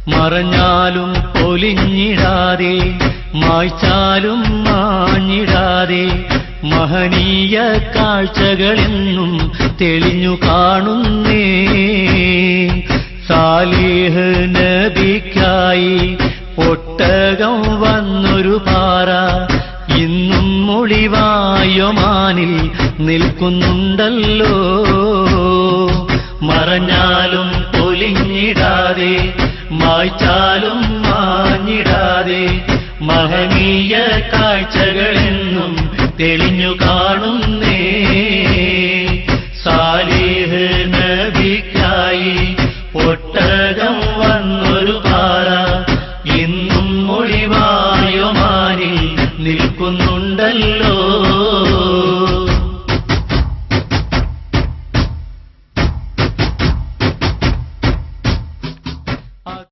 മറഞ്ഞാലും പൊലിഞ്ഞിടാതെ മായ്ച്ചാലും മാഞ്ഞിടാതെ മഹനീയ കാഴ്ചകളെന്നും തെളിഞ്ഞു കാണുന്നേ. സാലിഹ് നബിക്കായി ഒട്ടകം വന്നൊരു പാറ ഇന്നും ഒളിവായൊമാനിൽ നിൽക്കുന്നുണ്ടല്ലോ. മറഞ്ഞാലും പൊലിഞ്ഞിടാതെ മായ്ച്ചാലും മാഞ്ഞിടാതെ മഹനീയ കാഴ്ചകളെന്നും തെളിഞ്ഞു കാണുന്നേ.